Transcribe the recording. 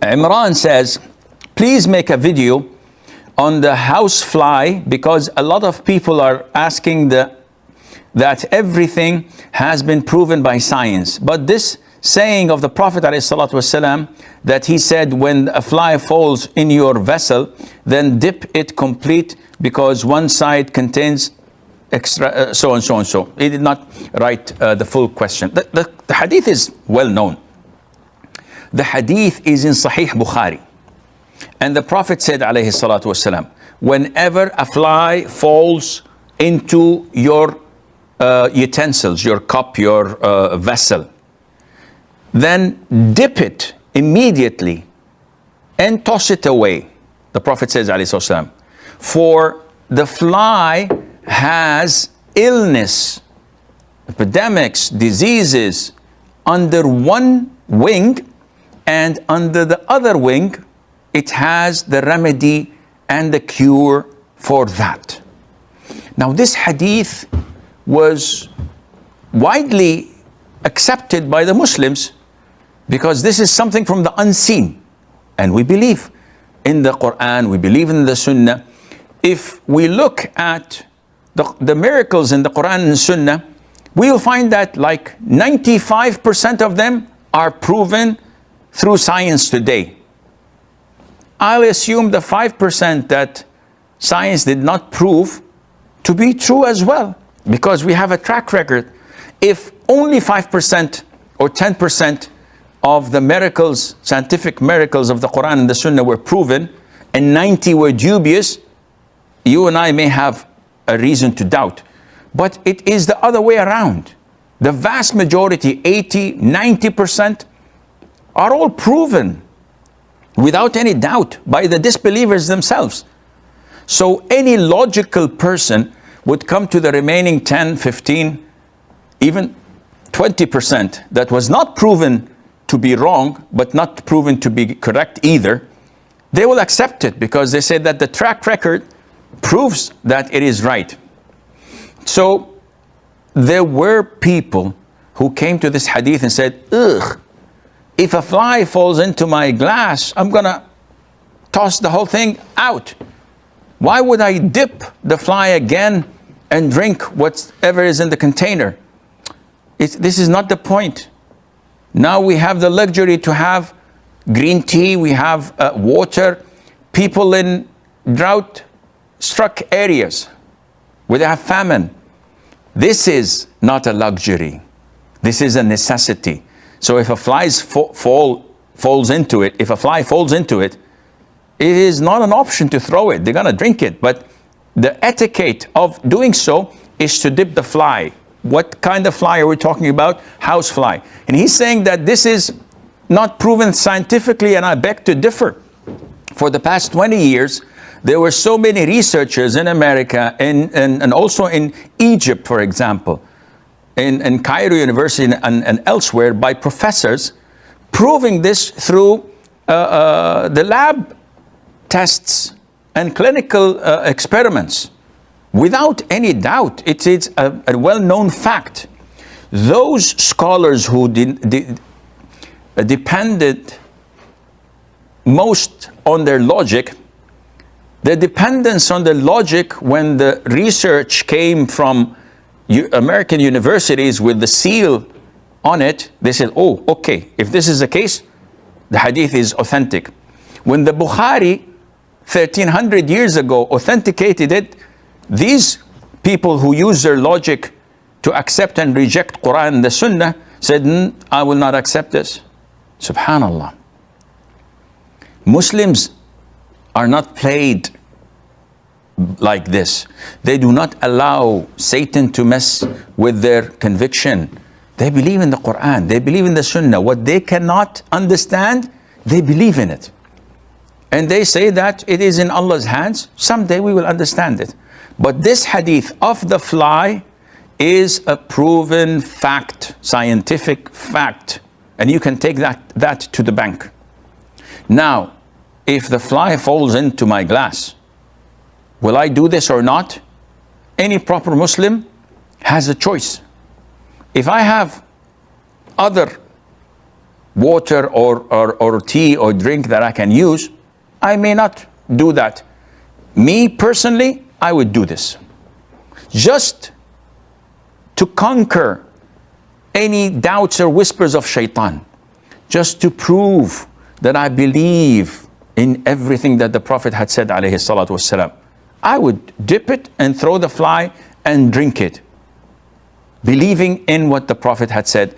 Imran says, please make a video on the house fly, because a lot of people are asking that everything has been proven by science. But this saying of the Prophet ﷺ, that he said, when a fly falls in your vessel, then dip it complete, because one side contains extra, so and so and so. He did not write the full question. The hadith is well known. The hadith is in Sahih Bukhari. And the Prophet said, alayhi salatu wasalam, whenever a fly falls into your utensils, your cup, your vessel, then dip it immediately and toss it away. The Prophet says, alayhi salatu wasalam, for the fly has illness, epidemics, diseases under one wing, and under the other wing, it has the remedy and the cure for that. Now, this hadith was widely accepted by the Muslims because this is something from the unseen. And we believe in the Quran, we believe in the Sunnah. If we look at the miracles in the Quran and Sunnah, we will find that like 95% of them are proven through science today. I'll assume the 5% that science did not prove to be true as well, because we have a track record. If only 5% or 10% of the miracles, scientific miracles of the Quran and the Sunnah were proven, and 90 were dubious, you and I may have a reason to doubt. But it is the other way around. The vast majority, 80, 90%, are all proven without any doubt by the disbelievers themselves. So any logical person would come to the remaining 10, 15, even 20% that was not proven to be wrong, but not proven to be correct either. They will accept it because they say that the track record proves that it is right. So there were people who came to this hadith and said, ugh, if a fly falls into my glass, I'm gonna toss the whole thing out. Why would I dip the fly again and drink whatever is in the container? This is not the point. Now we have the luxury to have green tea, we have water. People in drought-struck areas where they have famine. This is not a luxury. This is a necessity. So if a fly falls into it, it is not an option to throw it. They're gonna drink it. But the etiquette of doing so is to dip the fly. What kind of fly are we talking about? House fly. And he's saying that this is not proven scientifically, and I beg to differ. For the past 20 years, there were so many researchers in America and also in Egypt, for example, in Cairo University and elsewhere, by professors proving this through the lab tests and clinical experiments. Without any doubt, it is a well-known fact. Those scholars who depended most on their logic, the dependence on the logic when the research came from American universities with the seal on it, they said, oh, okay, if this is the case, the hadith is authentic. When the Bukhari, 1300 years ago, authenticated it, these people who use their logic to accept and reject Quran and the Sunnah said, I will not accept this. Subhanallah. Muslims are not played like this. They do not allow Satan to mess with their conviction. They believe in the Quran. They believe in the Sunnah. What they cannot understand, they believe in it. And they say that it is in Allah's hands. Someday we will understand it. But this hadith of the fly is a proven fact, scientific fact. And you can take that to the bank. Now, if the fly falls into my glass, will I do this or not? Any proper Muslim has a choice. If I have other water or tea or drink that I can use, I may not do that. Me personally, I would do this. Just to conquer any doubts or whispers of shaitan. Just to prove that I believe in everything that the Prophet had said, alayhi salatu wassalam. I would dip it and throw the fly and drink it, believing in what the Prophet had said.